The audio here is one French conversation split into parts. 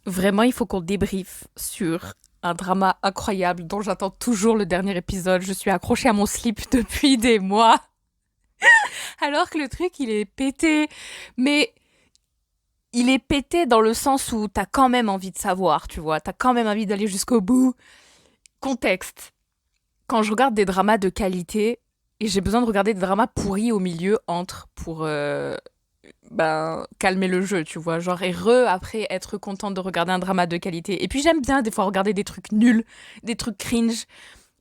Vraiment, il faut qu'on débriefe sur un drama incroyable dont j'attends toujours le dernier épisode. Je suis accrochée à mon slip depuis des mois. Alors que le truc, il est pété. Mais il est pété dans le sens où t'as quand même envie de savoir, tu vois. T'as quand même envie d'aller jusqu'au bout. Contexte. Quand je regarde des dramas de qualité, et j'ai besoin de regarder des dramas pourris au milieu entre pour calmer le jeu, tu vois. Genre, et après être contente de regarder un drama de qualité. Et puis j'aime bien des fois regarder des trucs nuls, des trucs cringe,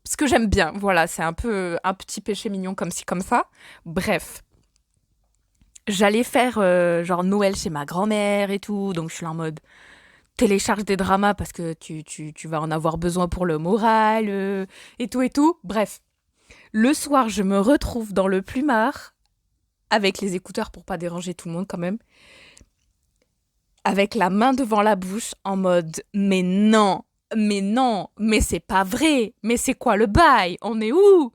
parce que j'aime bien. Voilà, c'est un peu un petit péché mignon comme ci, comme ça. Bref. J'allais faire genre Noël chez ma grand-mère et tout, donc je suis là en mode télécharge des dramas parce que tu vas en avoir besoin pour le moral et tout et tout. Bref, le soir, je me retrouve dans le plumard avec les écouteurs pour pas déranger tout le monde quand même, avec la main devant la bouche en mode mais non, mais c'est pas vrai, mais c'est quoi le bail, on est où?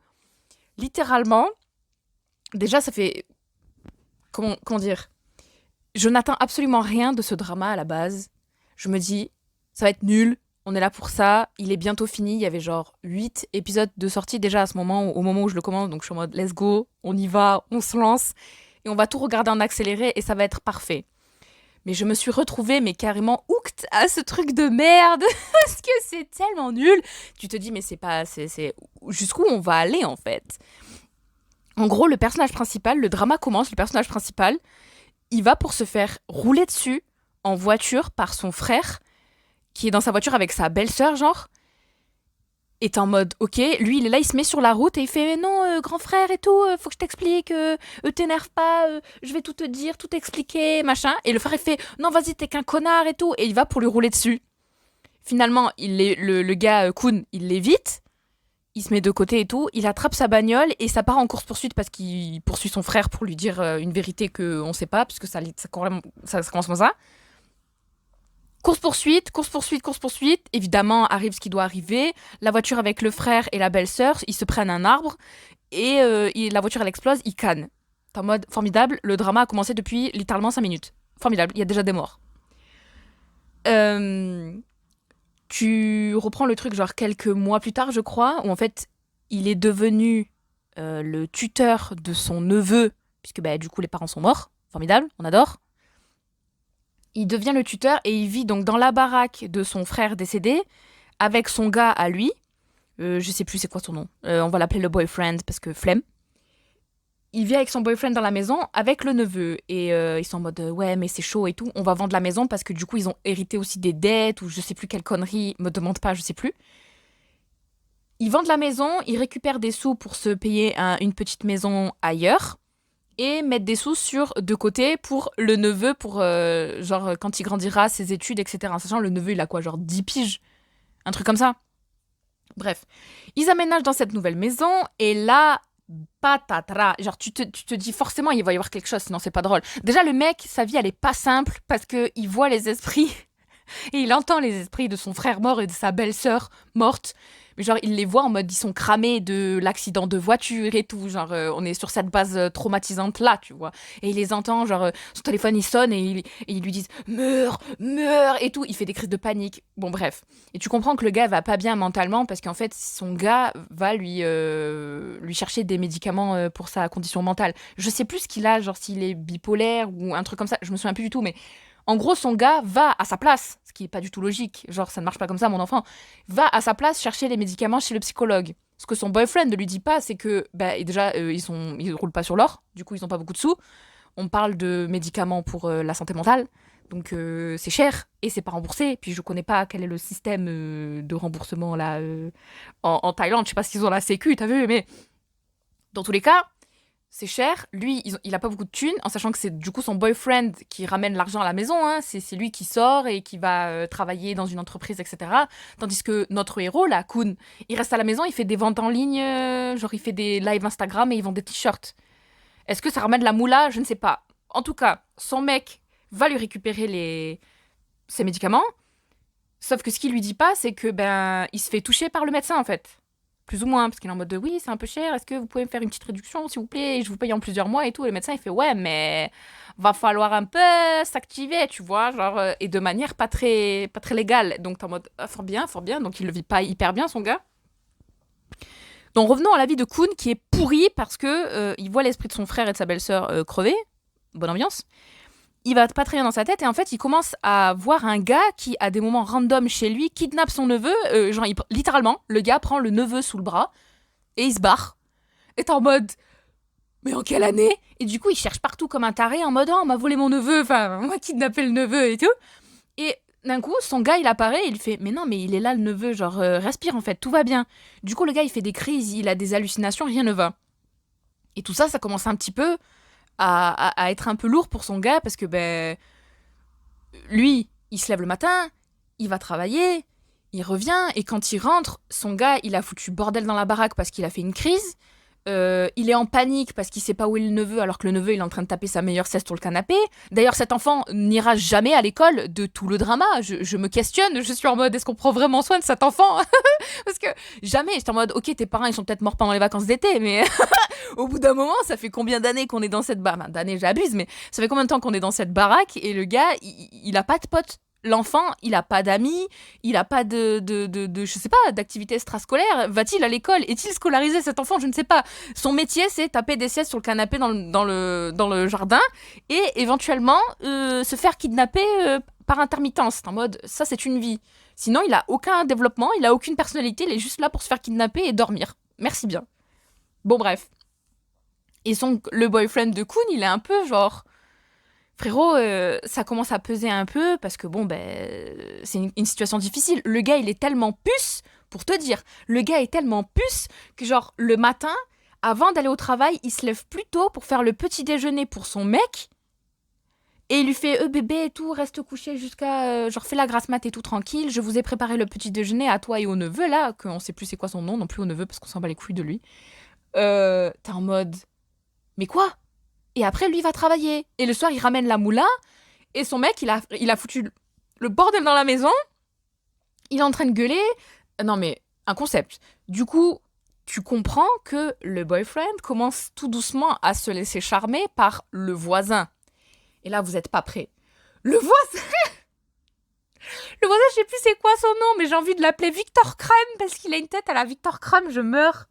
Littéralement, déjà ça fait comment dire, je n'attends absolument rien de ce drama à la base. Je me dis ça va être nul, on est là pour ça, il est bientôt fini, il y avait genre 8 épisodes de sortie déjà à ce moment, au moment où je le commence, donc je suis en mode let's go, on y va, on se lance et on va tout regarder en accéléré et ça va être parfait. Mais je me suis retrouvée, mais carrément hooked à ce truc de merde, parce que c'est tellement nul. Tu te dis, mais c'est pas. Jusqu'où on va aller, en fait? En gros, le personnage principal, le drama commence, le personnage principal, il va pour se faire rouler dessus en voiture par son frère, qui est dans sa voiture avec sa belle-sœur, genre. Est en mode, ok, lui il est là, il se met sur la route et il fait non, grand frère et tout, faut que je t'explique, t'énerve pas, je vais tout te dire, tout expliquer, machin. Et le frère il fait non, vas-y, t'es qu'un connard et tout, et il va pour lui rouler dessus. Finalement, le gars Kun, il l'évite, il se met de côté et tout, il attrape sa bagnole et ça part en course-poursuite parce qu'il poursuit son frère pour lui dire une vérité qu'on sait pas, puisque ça commence comme ça. Course-poursuite, course-poursuite, course-poursuite. Évidemment, arrive ce qui doit arriver. La voiture avec le frère et la belle-sœur, ils se prennent un arbre et la voiture, elle explose, ils cannent. T'es en mode formidable, le drama a commencé depuis littéralement 5 minutes. Formidable, il y a déjà des morts. Euh, Tu reprends le truc genre quelques mois plus tard, je crois, où en fait, il est devenu le tuteur de son neveu, puisque bah, du coup, les parents sont morts. Formidable, on adore. Il devient le tuteur et il vit donc dans la baraque de son frère décédé avec son gars à lui. Je sais plus c'est quoi son nom. On va l'appeler le boyfriend parce que flemme. Il vit avec son boyfriend dans la maison avec le neveu et ils sont en mode ouais mais c'est chaud et tout. On va vendre la maison parce que du coup ils ont hérité aussi des dettes ou je sais plus quelle connerie. Me demande pas, je sais plus. Ils vendent la maison, ils récupèrent des sous pour se payer une petite maison ailleurs et mettre des sous sur de côté pour le neveu pour genre quand il grandira ses études etc. Sachant le neveu il a quoi genre 10 piges, un truc comme ça. Bref, ils aménagent dans cette nouvelle maison et là, patatras. Genre, tu te dis forcément il va y avoir quelque chose, sinon c'est pas drôle. Déjà, le mec, sa vie, elle est pas simple parce qu'il voit les esprits et il entend les esprits de son frère mort et de sa belle-sœur morte. Mais genre, il les voit en mode, ils sont cramés de l'accident de voiture et tout. Genre, on est sur cette base traumatisante là, tu vois. Et il les entend, genre, son téléphone il sonne et ils lui disent meurs, meurs et tout. Il fait des crises de panique. Bon, bref. Et tu comprends que le gars va pas bien mentalement parce qu'en fait, son gars va lui chercher des médicaments pour sa condition mentale. Je sais plus ce qu'il a, genre s'il est bipolaire ou un truc comme ça. Je me souviens plus du tout, mais en gros, son gars va à sa place, ce qui est pas du tout logique. Genre, ça ne marche pas comme ça, mon enfant. Va à sa place chercher les médicaments chez le psychologue. Ce que son boyfriend ne lui dit pas, c'est que, bah, déjà, ils roulent pas sur l'or. Du coup, ils ont pas beaucoup de sous. On parle de médicaments pour la santé mentale. Donc, c'est cher et c'est pas remboursé. Puis, je connais pas quel est le système de remboursement là en Thaïlande. Je sais pas s'ils ont la sécu, t'as vu, mais dans tous les cas, c'est cher. Lui, il a pas beaucoup de thunes, en sachant que c'est du coup son boyfriend qui ramène l'argent à la maison. Hein. C'est lui qui sort et qui va travailler dans une entreprise, etc. Tandis que notre héros, là, Kun, il reste à la maison, il fait des ventes en ligne, genre il fait des lives Instagram et il vend des t-shirts. Est-ce que ça ramène la moula? Je ne sais pas. En tout cas, son mec va lui récupérer ses médicaments. Sauf que ce qu'il lui dit pas, c'est que ben il se fait toucher par le médecin en fait. plus ou moins, parce qu'il est en mode de oui, c'est un peu cher, est-ce que vous pouvez me faire une petite réduction, s'il vous plaît, je vous paye en plusieurs mois et tout. Et le médecin, il fait ouais, mais va falloir un peu s'activer, tu vois, genre, et de manière pas très légale. Donc t'es en mode ah, fort bien, fort bien. Donc il le vit pas hyper bien, son gars. Donc revenons à la vie de Kun, qui est pourri parce que il voit l'esprit de son frère et de sa belle-sœur crever. Bonne ambiance. Il va pas très bien dans sa tête et en fait il commence à voir un gars qui à des moments random chez lui kidnappe son neveu, genre littéralement le gars prend le neveu sous le bras et il se barre. Et t'es en mode mais en quelle année? Et du coup il cherche partout comme un taré en mode oh on m'a volé mon neveu, enfin on m'a kidnappé le neveu et tout. Et d'un coup son gars il apparaît et il fait mais non mais il est là le neveu, genre respire en fait, tout va bien. Du coup le gars il fait des crises, il a des hallucinations, rien ne va. Et tout ça commence un petit peu à être un peu lourd pour son gars parce que ben lui, il se lève le matin, il va travailler, il revient et quand il rentre, son gars, il a foutu bordel dans la baraque parce qu'il a fait une crise. Il est en panique parce qu'il sait pas où est le neveu alors que le neveu il est en train de taper sa meilleure sieste sur le canapé. D'ailleurs cet enfant n'ira jamais à l'école de tout le drama. Je me questionne, je suis en mode est-ce qu'on prend vraiment soin de cet enfant? Parce que jamais, j'étais en mode ok tes parents ils sont peut-être morts pendant les vacances d'été mais au bout d'un moment ça fait combien d'années qu'on est dans cette baraque, enfin, d'années j'abuse mais ça fait combien de temps qu'on est dans cette baraque et le gars il a pas de potes. L'enfant, il a pas d'amis, il a pas de je sais pas, d'activité extrascolaire. Va-t-il à l'école? Est-il scolarisé cet enfant? Je ne sais pas. Son métier, c'est taper des siestes sur le canapé dans le jardin et éventuellement se faire kidnapper par intermittence. En mode, ça c'est une vie. Sinon, il a aucun développement, il a aucune personnalité, il est juste là pour se faire kidnapper et dormir. Merci bien. Bon bref. Et le boyfriend de Kun, il est un peu genre frérot, ça commence à peser un peu parce que bon, ben, c'est une situation difficile. Le gars, il est tellement puce, pour te dire, le gars est tellement puce que genre le matin, avant d'aller au travail, il se lève plus tôt pour faire le petit déjeuner pour son mec. Et il lui fait bébé et tout, reste couché jusqu'à. Genre, fais la grasse mat et tout tranquille. Je vous ai préparé le petit déjeuner à toi et au neveu, là, qu'on sait plus c'est quoi son nom, non plus au neveu parce qu'on s'en bat les couilles de lui. T'es en mode. Mais quoi? Et après, lui va travailler. Et le soir, il ramène la moula. Et son mec, il a foutu le bordel dans la maison. Il est en train de gueuler. Non, mais un concept. Du coup, tu comprends que le boyfriend commence tout doucement à se laisser charmer par le voisin. Et là, vous n'êtes pas prêts. Le voisin Le voisin, je sais plus c'est quoi son nom, mais j'ai envie de l'appeler Victor Crumb parce qu'il a une tête à la Victor Crumb, je meurs.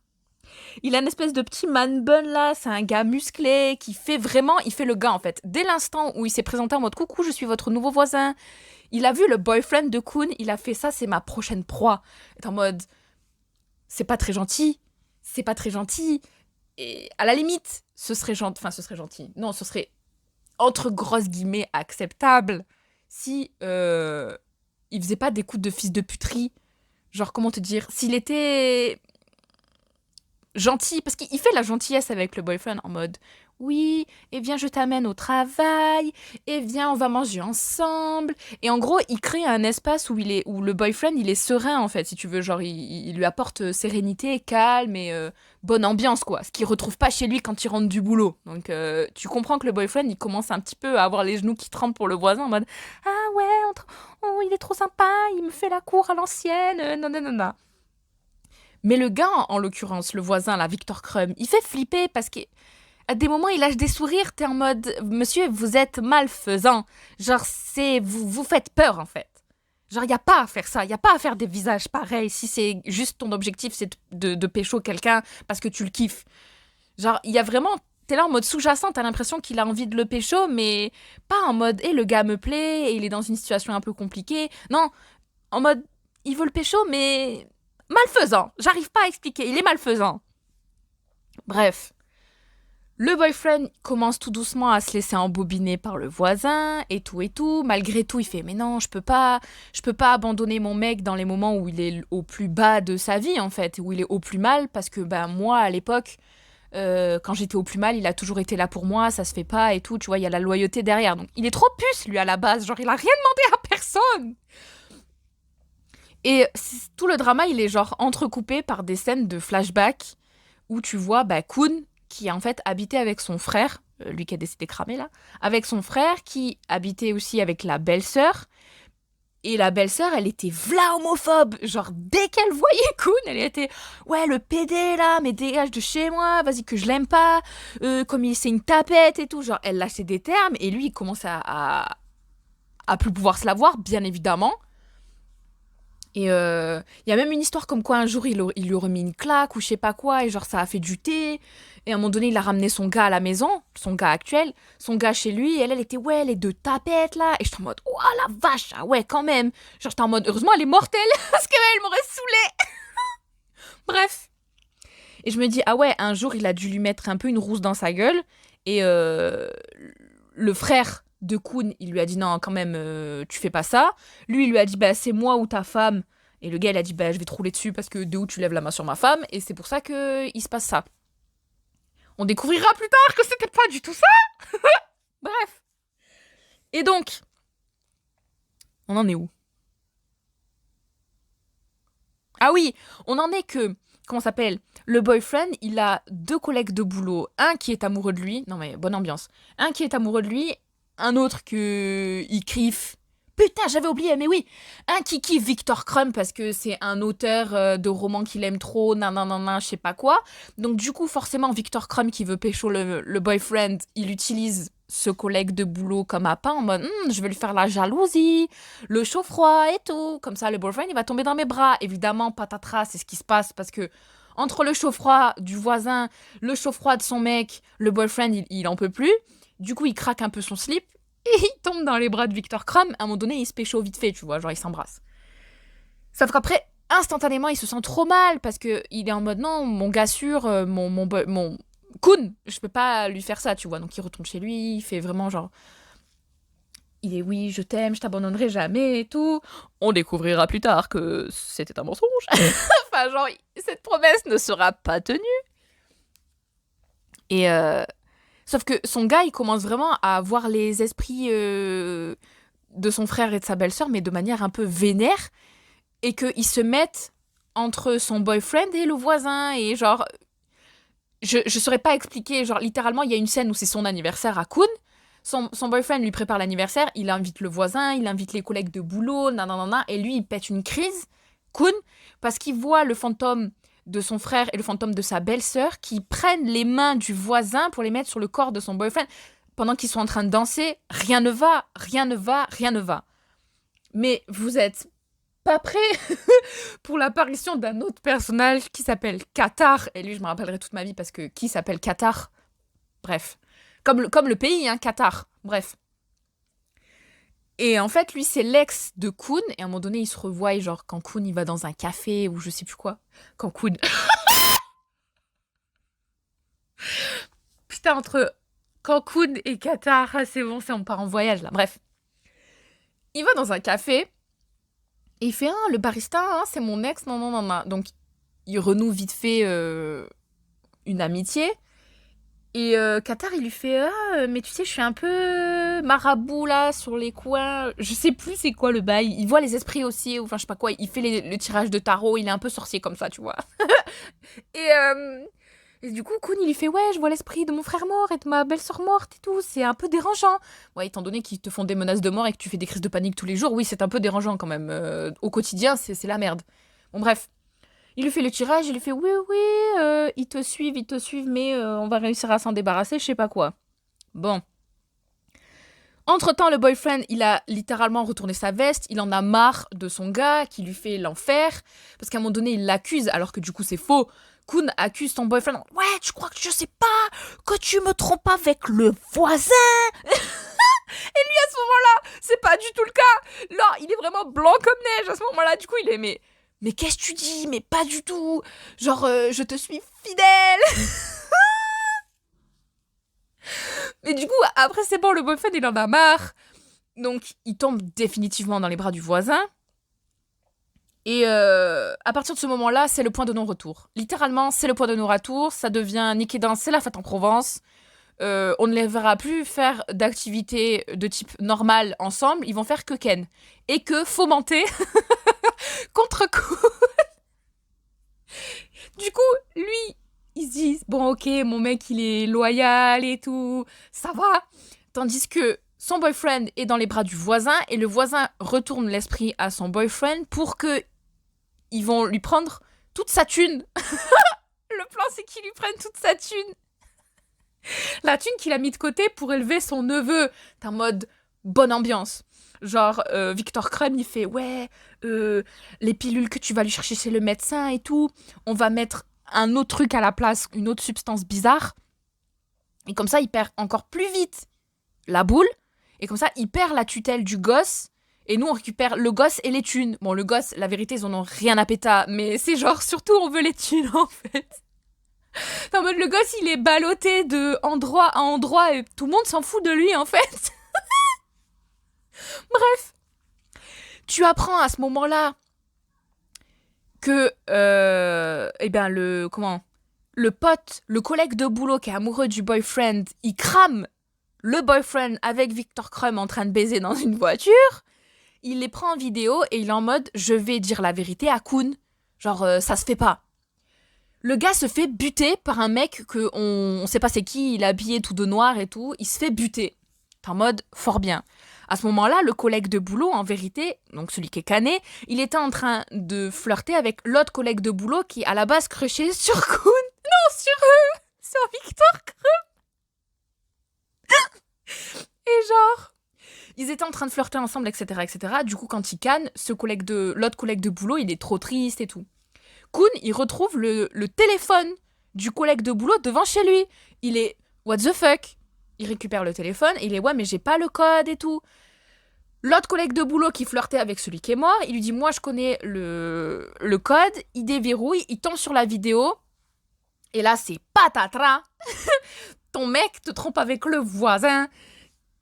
Il a une espèce de petit man bun là, c'est un gars musclé qui fait vraiment, il fait le gars en fait. Dès l'instant où il s'est présenté en mode coucou, je suis votre nouveau voisin, il a vu le boyfriend de Kun, il a fait ça, c'est ma prochaine proie. Il est en mode, c'est pas très gentil, c'est pas très gentil. Et à la limite, ce serait gentil, enfin ce serait gentil, non, ce serait entre grosses guillemets acceptable si il faisait pas des coups de fils de puterie. Genre comment te dire, s'il était gentil, parce qu'il fait la gentillesse avec le boyfriend en mode oui, et viens je t'amène au travail, et viens on va manger ensemble. Et en gros, il crée un espace où le boyfriend il est serein en fait, si tu veux, genre il lui apporte sérénité, calme et bonne ambiance quoi, ce qu'il retrouve pas chez lui quand il rentre du boulot. Donc tu comprends que le boyfriend il commence un petit peu à avoir les genoux qui tremblent pour le voisin en mode ah ouais, oh, il est trop sympa, il me fait la cour à l'ancienne, non non non non. Mais le gars, en l'occurrence, le voisin, la Victor Crumb, il fait flipper parce qu'à des moments, il lâche des sourires, t'es en mode « Monsieur, vous êtes malfaisant. » Genre, vous faites peur, en fait. Genre, il n'y a pas à faire ça, il n'y a pas à faire des visages pareils si c'est juste ton objectif, c'est de pécho quelqu'un parce que tu le kiffes. Genre, il y a vraiment... T'es là en mode sous-jacent, t'as l'impression qu'il a envie de le pécho, mais pas en mode « Eh, le gars me plaît, et il est dans une situation un peu compliquée. » Non, en mode « Il veut le pécho, mais... » malfaisant, j'arrive pas à expliquer, il est malfaisant. Bref, le boyfriend commence tout doucement à se laisser embobiner par le voisin et tout. Malgré tout, il fait mais non, je peux pas abandonner mon mec dans les moments où il est au plus bas de sa vie en fait, où il est au plus mal parce que ben moi à l'époque quand j'étais au plus mal, il a toujours été là pour moi, ça se fait pas et tout, tu vois, il y a la loyauté derrière. Donc il est trop puce lui à la base, genre il a rien demandé à personne. Et tout le drama, il est genre entrecoupé par des scènes de flashback où tu vois Kun, qui en fait habitait avec son frère, lui qui a décidé de cramer là, avec son frère, qui habitait aussi avec la belle-sœur. Et la belle-sœur, elle était v'là homophobe. Genre, dès qu'elle voyait Kun, elle était ouais, le PD là, mais dégage de chez moi, vas-y que je l'aime pas. Comme c'est une tapette et tout. Genre, elle lâchait des termes et lui, il commençait à plus pouvoir se la voir, bien évidemment. Et y a même une histoire comme quoi un jour il lui aurait mis une claque ou je sais pas quoi, et genre ça a fait du thé. Et à un moment donné, il a ramené son gars à la maison, son gars actuel, son gars chez lui, et elle était ouais, les deux tapettes là. Et j'étais en mode, oh la vache, ah ouais, quand même. Genre j'étais en mode, heureusement elle est mortelle, parce qu'elle m'aurait saoulée. Bref. Et je me dis, ah ouais, un jour il a dû lui mettre un peu une rousse dans sa gueule, et le frère de Kun, il lui a dit non, quand même, tu fais pas ça. Lui, il lui a dit, bah, c'est moi ou ta femme. Et le gars, il a dit, bah, je vais te rouler dessus parce que de où tu lèves la main sur ma femme. Et c'est pour ça qu'il se passe ça. On découvrira plus tard que c'était pas du tout ça. Bref. Et donc, on en est où? Ah oui, on en est que, comment ça s'appelle? Le boyfriend, il a deux collègues de boulot. Un qui est amoureux de lui. Non mais, bonne ambiance. Un qui est amoureux de lui. Un autre que il kiffe. Putain, j'avais oublié, mais oui. Un qui kiffe Victor Crumb parce que c'est un auteur de romans qu'il aime trop, nanana, je sais pas quoi. Donc du coup, forcément, Victor Crumb qui veut pécho le boyfriend, il utilise ce collègue de boulot comme appât en mode je vais lui faire la jalousie, le chaud-froid et tout. Comme ça, le boyfriend, il va tomber dans mes bras. Évidemment, patatras, c'est ce qui se passe parce que entre le chaud-froid du voisin, le chaud-froid de son mec, le boyfriend, il en peut plus. Du coup, il craque un peu son slip et il tombe dans les bras de Victor Crumb. À un moment donné, il se pécho vite fait, tu vois, genre il s'embrasse. Sauf qu'après, instantanément, il se sent trop mal parce que il est en mode non, mon gars sûr, mon Kun, je peux pas lui faire ça, tu vois. Donc il retourne chez lui, il fait vraiment genre il est oui, je t'aime, je t'abandonnerai jamais et tout. On découvrira plus tard que c'était un mensonge. Enfin, genre, cette promesse ne sera pas tenue. Et sauf que son gars, il commence vraiment à voir les esprits de son frère et de sa belle-sœur, mais de manière un peu vénère. Et qu'ils se mettent entre son boyfriend et le voisin. Et genre, je saurais pas expliquer. Genre, littéralement, il y a une scène où c'est son anniversaire à Kun. Son boyfriend lui prépare l'anniversaire, il invite le voisin, il invite les collègues de boulot, nanana, et lui, il pète une crise, Kun, parce qu'il voit le fantôme de son frère et le fantôme de sa belle-sœur qui prennent les mains du voisin pour les mettre sur le corps de son boyfriend. Pendant qu'ils sont en train de danser, rien ne va, rien ne va, rien ne va. Mais vous êtes pas prêts pour l'apparition d'un autre personnage qui s'appelle Qatar. Et lui, je me rappellerai toute ma vie parce que qui s'appelle Qatar? Bref. Comme le pays, hein, Qatar. Bref. Et en fait, lui, c'est l'ex de Kun. Et à un moment donné, ils se revoient, genre, quand Kun, il va dans un café ou je sais plus quoi. Quand Kun... Putain, entre Cancun et Qatar, c'est bon, on part en voyage, là. Bref. Il va dans un café et il fait, le barista, c'est mon ex, non, non, non, non. Donc, il renoue vite fait une amitié. Et Qatar, il lui fait mais tu sais, je suis un peu marabout là sur les coins. Je sais plus c'est quoi le bail. Il voit les esprits aussi, ou enfin je sais pas quoi. Il fait le tirage de tarot. Il est un peu sorcier comme ça, tu vois. et, et du coup, Kun, il lui fait ouais, je vois l'esprit de mon frère mort et de ma belle-sœur morte et tout. C'est un peu dérangeant. Ouais, étant donné qu'ils te font des menaces de mort et que tu fais des crises de panique tous les jours, oui, c'est un peu dérangeant quand même. Au quotidien, c'est la merde. Bon, bref. Il lui fait le tirage, il lui fait oui, oui, ils te suivent, mais on va réussir à s'en débarrasser, je sais pas quoi. Bon. Entre-temps, le boyfriend, il a littéralement retourné sa veste, il en a marre de son gars qui lui fait l'enfer, parce qu'à un moment donné, il l'accuse, alors que du coup, c'est faux. Kun accuse son boyfriend. Ouais, tu crois que je sais pas que tu me trompes avec le voisin? Et lui, à ce moment-là, c'est pas du tout le cas. Là, il est vraiment blanc comme neige. À ce moment-là, du coup, il est mais qu'est-ce que tu dis? Mais pas du tout. Genre, je te suis fidèle. Mais du coup, après, c'est bon, le boyfriend, il en a marre. Donc, il tombe définitivement dans les bras du voisin. Et à partir de ce moment-là, c'est le point de non-retour. Littéralement, c'est le point de non-retour. Ça devient Nick et Danse, c'est la fête en Provence. On ne les verra plus faire d'activités de type normal ensemble. Ils vont faire que Ken. Et que fomenter contre coup. Du coup, lui, il se dit bon, ok, mon mec, il est loyal et tout, ça va. Tandis que son boyfriend est dans les bras du voisin et le voisin retourne l'esprit à son boyfriend pour que ils vont lui prendre toute sa thune. Le plan, c'est qu'ils lui prennent toute sa thune. La thune qu'il a mis de côté pour élever son neveu. T'es en mode bonne ambiance. Genre, Victor Crumb, il fait ouais, les pilules que tu vas lui chercher chez le médecin et tout, on va mettre un autre truc à la place, une autre substance bizarre. Et comme ça, il perd encore plus vite la boule. Et comme ça, il perd la tutelle du gosse. Et nous, on récupère le gosse et les thunes. Bon, le gosse, la vérité, ils en ont rien à péta. Mais c'est genre, surtout, on veut les thunes, en fait. En mode, le gosse, il est ballotté de endroit à endroit. Et tout le monde s'en fout de lui, en fait. Bref. Tu apprends à ce moment-là que, le pote, le collègue de boulot qui est amoureux du boyfriend, il crame le boyfriend avec Victor Crumb en train de baiser dans une voiture. Il les prend en vidéo et il est en mode je vais dire la vérité à Kun. Genre ça se fait pas. Le gars se fait buter par un mec que on sait pas c'est qui, il est habillé tout de noir et tout, il se fait buter. T'es en mode fort bien. À ce moment-là, le collègue de boulot, en vérité, donc celui qui est cané, il était en train de flirter avec l'autre collègue de boulot qui à la base crushait sur Kun. Non, sur Victor Crumb. Et genre, ils étaient en train de flirter ensemble, etc., etc. Du coup, quand il canne, l'autre collègue de boulot, il est trop triste et tout. Kun, il retrouve le téléphone du collègue de boulot devant chez lui. Il est what the fuck. Il récupère le téléphone et il est ouais, mais j'ai pas le code et tout. L'autre collègue de boulot qui flirtait avec celui qui est mort, il lui dit moi je connais le code. Il déverrouille, il tombe sur la vidéo. Et là, c'est patatras. Ton mec te trompe avec le voisin.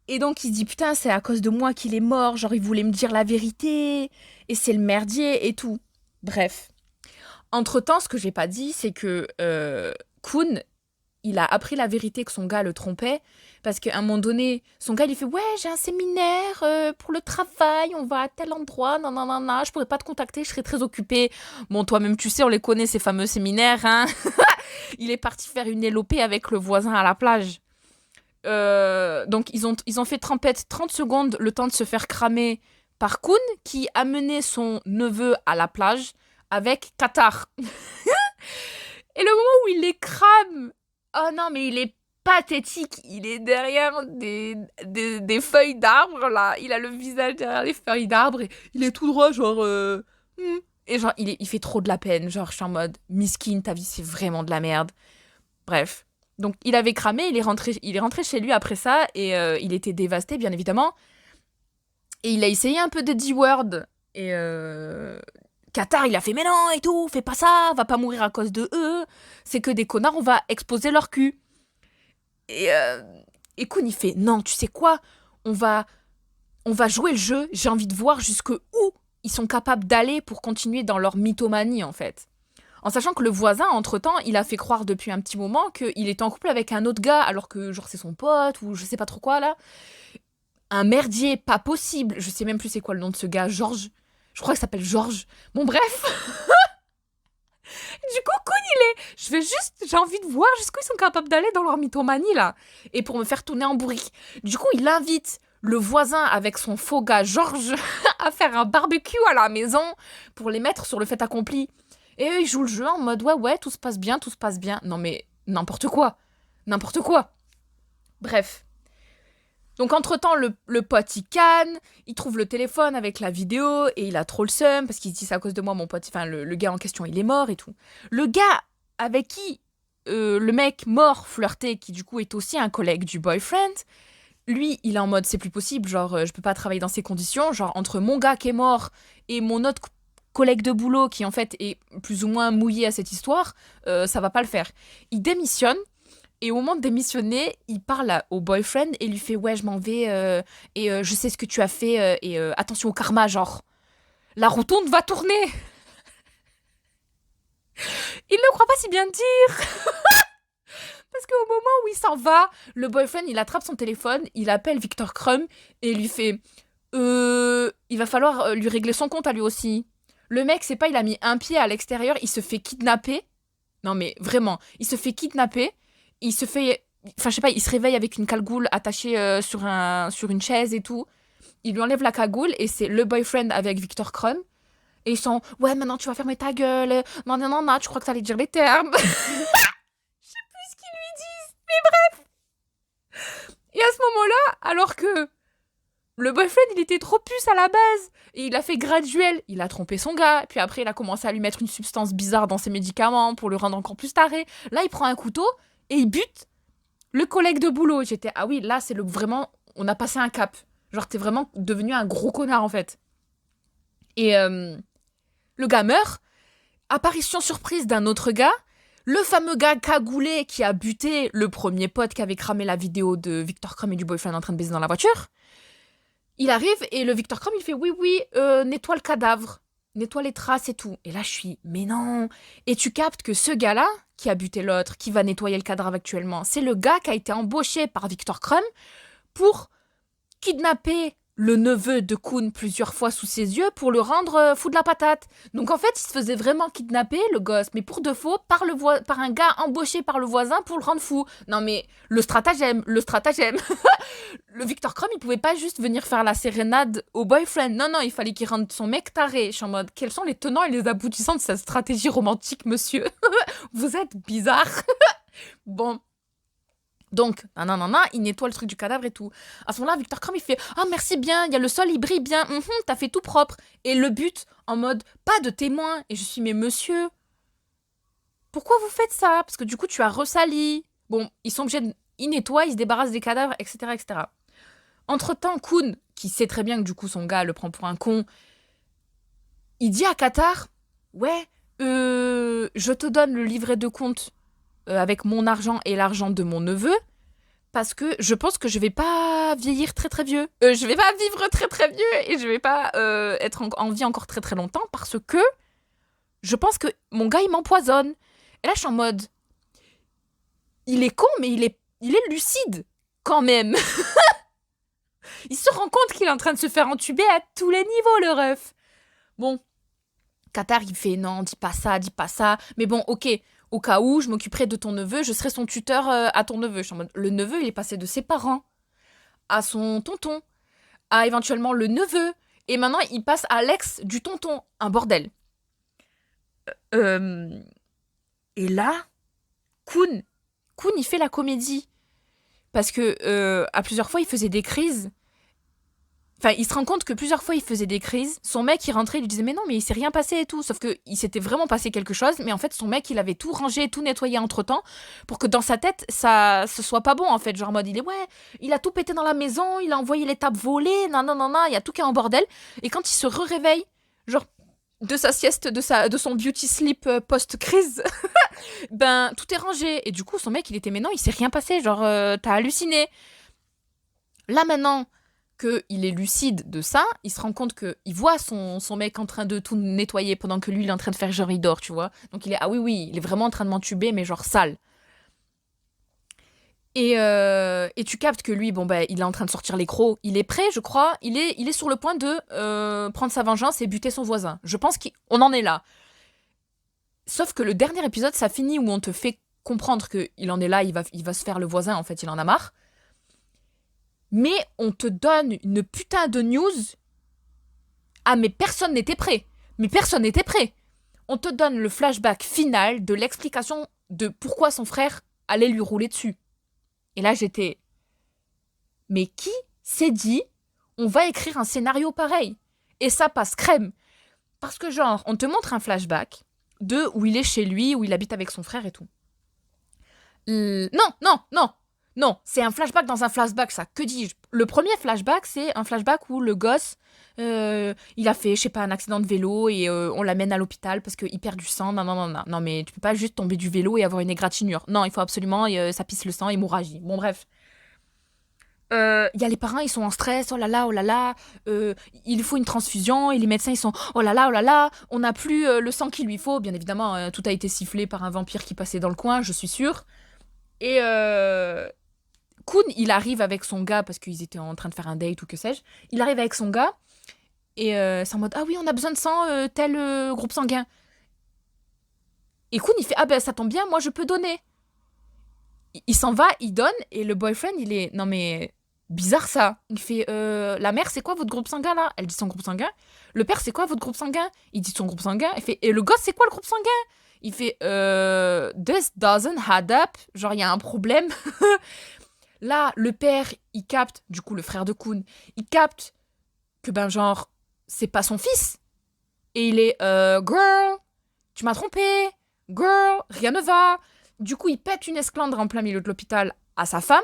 Et donc, il se dit, putain, c'est à cause de moi qu'il est mort. Genre, il voulait me dire la vérité. Et c'est le merdier et tout. Bref. Entre-temps, ce que j'ai pas dit, c'est que Kun, il a appris la vérité que son gars le trompait. Parce qu'à un moment donné, son gars, il fait, ouais, j'ai un séminaire pour le travail. On va à tel endroit. Non, non, non, non. Je pourrais pas te contacter. Je serais très occupée. Bon, toi-même, tu sais, on les connaît, ces fameux séminaires. Hein. Il est parti faire une élopée avec le voisin à la plage. Donc ils ont fait trempette 30 secondes le temps de se faire cramer par Kun qui a mené son neveu à la plage avec Qatar. Et le moment où il les crame, oh non mais il est pathétique, il est derrière des feuilles d'arbre là, il a le visage derrière les feuilles d'arbre et il est tout droit genre et genre il fait trop de la peine, genre je suis en mode miskin, ta vie c'est vraiment de la merde. Bref. Donc, il avait cramé, il est rentré chez lui après ça, et il était dévasté, bien évidemment. Et il a essayé un peu de D-word. Et Qatar, il a fait, mais non, et tout, fais pas ça, va pas mourir à cause de eux. C'est que des connards, on va exposer leur cul. Et Kun, il fait, non, tu sais quoi, on va jouer le jeu, j'ai envie de voir jusque où ils sont capables d'aller pour continuer dans leur mythomanie, en fait. En sachant que le voisin, entre-temps, il a fait croire depuis un petit moment qu'il était en couple avec un autre gars, alors que genre c'est son pote, ou je sais pas trop quoi, là. Un merdier, pas possible. Je sais même plus c'est quoi le nom de ce gars, Georges. Je crois qu'il s'appelle Georges. Bon, bref. Du coup, Kun, j'ai envie de voir jusqu'où ils sont capables d'aller dans leur mythomanie, là. Et pour me faire tourner en bourrique. Du coup, il invite le voisin avec son faux gars, Georges, à faire un barbecue à la maison pour les mettre sur le fait accompli. Et eux, ils jouent le jeu en mode ouais, tout se passe bien, tout se passe bien. Non mais, n'importe quoi. N'importe quoi. Bref. Donc entre-temps, le pote, il canne, il trouve le téléphone avec la vidéo, et il a trop le seum, parce qu'il se dit c'est à cause de moi, mon pote, enfin le gars en question, il est mort et tout. Le gars avec qui le mec mort flirtait, qui du coup est aussi un collègue du boyfriend, lui, il est en mode c'est plus possible, genre je peux pas travailler dans ces conditions, genre entre mon gars qui est mort et mon autre collègue de boulot qui en fait est plus ou moins mouillé à cette histoire, ça va pas le faire. Il démissionne et au moment de démissionner, il parle au boyfriend et lui fait ouais je m'en vais et je sais ce que tu as fait et attention au karma genre la roue tourne va tourner. Il ne croit pas si bien dire. Parce qu'au moment où il s'en va, le boyfriend il attrape son téléphone, il appelle Victor Crumb et lui fait il va falloir lui régler son compte à lui aussi. Le mec, c'est pas, il a mis un pied à l'extérieur, il se fait kidnapper. Non mais vraiment, il se fait kidnapper, il se fait Enfin, je sais pas, il se réveille avec une cagoule attachée sur une chaise et tout. Il lui enlève la cagoule et c'est le boyfriend avec Victor Crumb. Et ils sont, ouais, maintenant tu vas fermer ta gueule. Non, non, non, non, tu crois que t'allais dire les termes. Ce qu'ils lui disent. Et à ce moment-là, alors que le boyfriend, il était trop puce à la base. Et il a fait graduel. Il a trompé son gars. Puis après, il a commencé à lui mettre une substance bizarre dans ses médicaments pour le rendre encore plus taré. Là, il prend un couteau et il bute le collègue de boulot. J'étais, ah oui, là, c'est vraiment, on a passé un cap. Genre, t'es vraiment devenu un gros connard, en fait. Et le gars meurt. Apparition surprise d'un autre gars. Le fameux gars cagoulé qui a buté le premier pote qui avait cramé la vidéo de Victor Crumb et du boyfriend en train de baiser dans la voiture. Il arrive et le Victor Crumb, il fait oui, oui, nettoie le cadavre, nettoie les traces et tout. Et là, je suis, mais non. Et tu captes que ce gars-là, qui a buté l'autre, qui va nettoyer le cadavre actuellement, c'est le gars qui a été embauché par Victor Crumb pour kidnapper le neveu de Kun plusieurs fois sous ses yeux pour le rendre fou de la patate. Donc en fait, il se faisait vraiment kidnapper, le gosse, mais pour de faux, par un gars embauché par le voisin pour le rendre fou. Non mais, le stratagème. Le Victor Crumb, il pouvait pas juste venir faire la sérénade au boyfriend. Non, non, il fallait qu'il rende son mec taré. Je suis en mode, quels sont les tenants et les aboutissants de cette stratégie romantique, monsieur? Vous êtes bizarre. Bon. Donc, non, il nettoie le truc du cadavre et tout. À ce moment-là, Victor Crumb, il fait « Ah, merci bien, il y a le sol, il brille bien, t'as fait tout propre. » Et le but, en mode « Pas de témoin. » Et je suis « Mais monsieur, pourquoi vous faites ça? Parce que du coup, tu as ressali. » Bon, ils sont obligés de... Ils nettoient, ils se débarrassent des cadavres, etc., etc. Entre-temps, Kun, qui sait très bien que du coup, son gars le prend pour un con, il dit à Qatar « Ouais, je te donne le livret de compte avec mon argent et l'argent de mon neveu, parce que je pense que je vais pas vieillir très très vieux. Je vais pas vivre très très vieux et je vais pas être en vie encore très très longtemps parce que je pense que mon gars il m'empoisonne. Et là je suis en mode, il est con mais il est lucide quand même. Il se rend compte qu'il est en train de se faire entuber à tous les niveaux le ref. Bon, Qatar il fait non, dis pas ça, mais bon ok. Au cas où, je m'occuperai de ton neveu, je serai son tuteur à ton neveu. Je suis en mode, le neveu, il est passé de ses parents à son tonton, à éventuellement le neveu, et maintenant, il passe à l'ex du tonton. Un bordel. Et là, Kun, il fait la comédie. Parce que à plusieurs fois, il faisait des crises. Enfin, il se rend compte que plusieurs fois, il faisait des crises. Son mec, il rentrait, il lui disait « Mais non, mais il s'est rien passé et tout. » Sauf qu'il s'était vraiment passé quelque chose. Mais en fait, son mec, il avait tout rangé, tout nettoyé entre-temps pour que dans sa tête, ça ce soit pas bon, en fait. Genre en mode, il a tout pété dans la maison, il a envoyé les tables volées, non, il y a tout qui est en bordel. Et quand il se réveille, genre de sa sieste, de son beauty sleep post-crise, ben, tout est rangé. Et du coup, son mec, il était « Mais non, il s'est rien passé. Genre, t'as halluciné. » Là, maintenant... qu'il est lucide de ça, il se rend compte qu'il voit son mec en train de tout nettoyer pendant que lui, il est en train de faire genre il dort, tu vois. Donc il est, ah oui, il est vraiment en train de m'entuber, mais genre sale. Et tu captes que lui, bon, bah, il est en train de sortir les crocs. Il est prêt, je crois. Il est sur le point de prendre sa vengeance et buter son voisin. Je pense qu'on en est là. Sauf que le dernier épisode, ça finit où on te fait comprendre qu'il en est là, il va se faire le voisin, en fait, il en a marre. Mais on te donne une putain de news. Ah, mais personne n'était prêt. On te donne le flashback final de l'explication de pourquoi son frère allait lui rouler dessus. Et là, j'étais... Mais qui s'est dit, on va écrire un scénario pareil? Et ça passe crème. Parce que genre, on te montre un flashback de où il est chez lui, où il habite avec son frère et tout. Non, c'est un flashback dans un flashback, ça. Que dis-je? Le premier flashback, c'est un flashback où le gosse, il a fait, je sais pas, un accident de vélo et on l'amène à l'hôpital parce qu'il perd du sang. Non, mais tu peux pas juste tomber du vélo et avoir une égratignure. Non, il faut absolument, ça pisse le sang, hémorragie. Bon, bref. Il y a les parents, ils sont en stress, oh là là, il faut une transfusion, et les médecins, ils sont, oh là là, on n'a plus le sang qu'il lui faut. Bien évidemment, tout a été sifflé par un vampire qui passait dans le coin, je suis sûre. Et Kun, il arrive avec son gars, parce qu'ils étaient en train de faire un date ou que sais-je. Il arrive avec son gars, et c'est en mode, ah oui, on a besoin de sang, tel groupe sanguin. Et Kun, il fait, ah ben ça tombe bien, moi je peux donner. il s'en va, il donne, et le boyfriend, il est... Non mais, bizarre ça. Il fait, la mère, c'est quoi votre groupe sanguin là? Elle dit son groupe sanguin. Le père, c'est quoi votre groupe sanguin? Il dit son groupe sanguin. Il fait, et le gosse, c'est quoi le groupe sanguin? Il fait, this doesn't add up. Genre, il y a un problème. Là, le père, il capte, du coup, le frère de Kun, il capte que, ben, genre, c'est pas son fils. Et il est, girl, tu m'as trompé. Girl, rien ne va. Du coup, il pète une esclandre en plein milieu de l'hôpital à sa femme,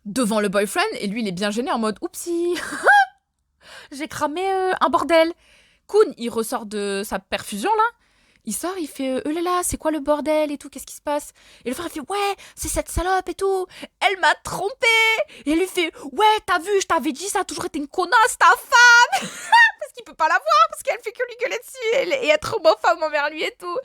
devant le boyfriend, et lui, il est bien gêné en mode, oupsie, j'ai cramé un bordel. Kun, il ressort de sa perfusion, là. Il sort, il fait, oh là là, c'est quoi le bordel et tout, qu'est-ce qui se passe? Et le frère, il fait, ouais, c'est cette salope et tout, elle m'a trompé. Et elle lui fait, ouais, t'as vu, je t'avais dit, ça a toujours été une connasse, ta femme. Parce qu'il peut pas la voir, parce qu'elle fait que lui gueuler dessus et être homophobe envers lui et tout.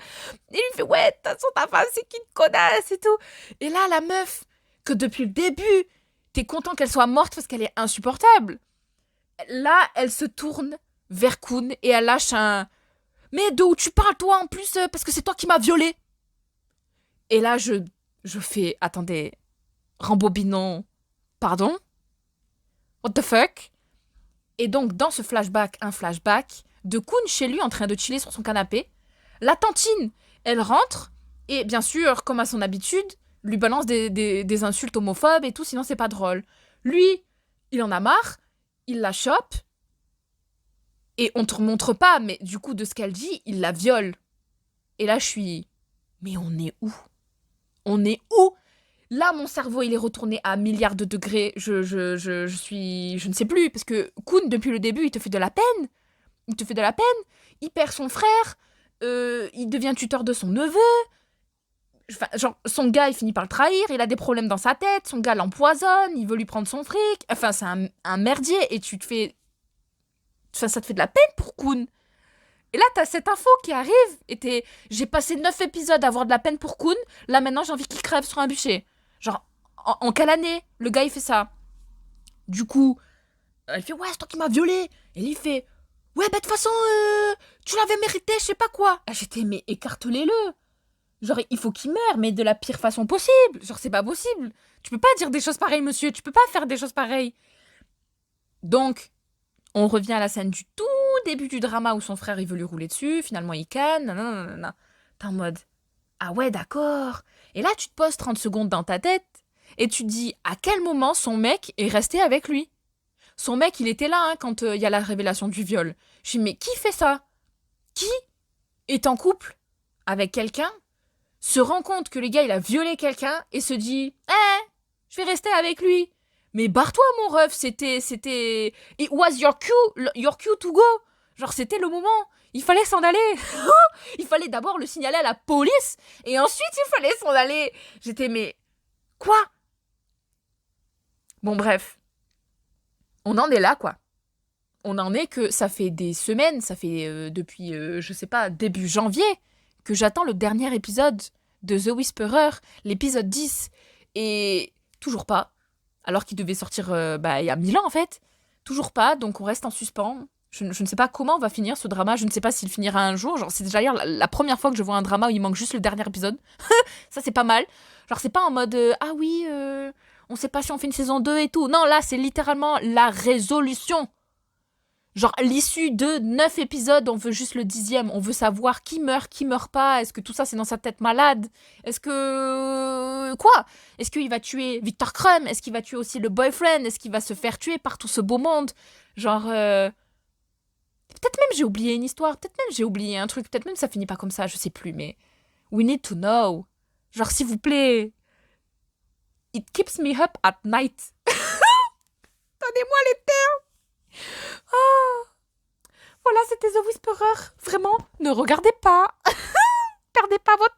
Et il lui fait, ouais, de toute façon, ta femme, c'est qu'une connasse et tout. Et là, la meuf, que depuis le début, t'es content qu'elle soit morte parce qu'elle est insupportable. Là, elle se tourne vers Kun et elle lâche un... Mais d'où tu parles, toi, en plus, parce que c'est toi qui m'as violée. Et là, je fais... Attendez, rembobinons. Pardon? What the fuck? Et donc, dans ce flashback, un flashback de Kun chez lui en train de chiller sur son canapé. La tantine, elle rentre et bien sûr, comme à son habitude, lui balance des insultes homophobes et tout, sinon c'est pas drôle. Lui, il en a marre, il la chope et on te montre pas, mais du coup, de ce qu'elle dit, il la viole. Et là, je suis... Mais on est où? On est où? Là, mon cerveau, il est retourné à milliards de degrés. Je suis... Je ne sais plus, parce que Kun, depuis le début, il te fait de la peine. Il te fait de la peine. Il perd son frère. Il devient tuteur de son neveu. Enfin, genre, son gars, il finit par le trahir. Il a des problèmes dans sa tête. Son gars l'empoisonne. Il veut lui prendre son fric. Enfin, c'est un merdier. Et tu te fais... Enfin, ça te fait de la peine pour Kun. Et là, t'as cette info qui arrive. Et j'ai passé 9 épisodes à avoir de la peine pour Kun. Là, maintenant, j'ai envie qu'il crève sur un bûcher. Genre, en quelle année le gars, il fait ça? Du coup, elle fait, ouais, c'est toi qui m'as violée. Et il fait, ouais, bah de toute façon, tu l'avais mérité, je sais pas quoi. Là, j'étais, mais écartelez-le. Genre, il faut qu'il meure, mais de la pire façon possible. Genre, c'est pas possible. Tu peux pas dire des choses pareilles, monsieur. Tu peux pas faire des choses pareilles. Donc, on revient à la scène du tout début du drama où son frère, il veut lui rouler dessus. Finalement, il canne. Nanana. T'es en mode, ah ouais, d'accord. Et là, tu te poses 30 secondes dans ta tête et tu te dis à quel moment son mec est resté avec lui. Son mec, il était là hein, quand il y a la révélation du viol. Je dis, mais qui fait ça? Qui est en couple avec quelqu'un, se rend compte que le gars, il a violé quelqu'un et se dit, je vais rester avec lui. Mais barre-toi, mon ref, c'était... It was your cue to go. Genre, c'était le moment. Il fallait s'en aller. Il fallait d'abord le signaler à la police et ensuite, il fallait s'en aller. J'étais, mais... Quoi? Bon, bref. On en est là, quoi. On en est que ça fait des semaines, ça fait depuis, je sais pas, début janvier, que j'attends le dernier épisode de The Whisperer, l'épisode 10. Et toujours pas. Alors qu'il devait sortir il y a 1000 ans, en fait. Toujours pas, donc on reste en suspens. Je ne sais pas comment on va finir ce drama. Je ne sais pas s'il finira un jour. Genre, c'est d'ailleurs la première fois que je vois un drama où il manque juste le dernier épisode. Ça, c'est pas mal. Genre, c'est pas en mode ah oui, on sait pas si on fait une saison 2 et tout. Non, là, c'est littéralement la résolution. Genre, l'issue de 9 épisodes, on veut juste le 10e. On veut savoir qui meurt pas. Est-ce que tout ça, c'est dans sa tête malade? Est-ce que... Quoi? Est-ce qu'il va tuer Victor Crumb? Est-ce qu'il va tuer aussi le boyfriend? Est-ce qu'il va se faire tuer par tout ce beau monde? Genre... Peut-être même j'ai oublié une histoire. Peut-être même j'ai oublié un truc. Peut-être même ça finit pas comme ça. Je sais plus, mais... We need to know. Genre, s'il vous plaît... It keeps me up at night. Donnez-moi les termes. Oh. Voilà, c'était The Whisperer. Vraiment, ne regardez pas. Perdez pas votre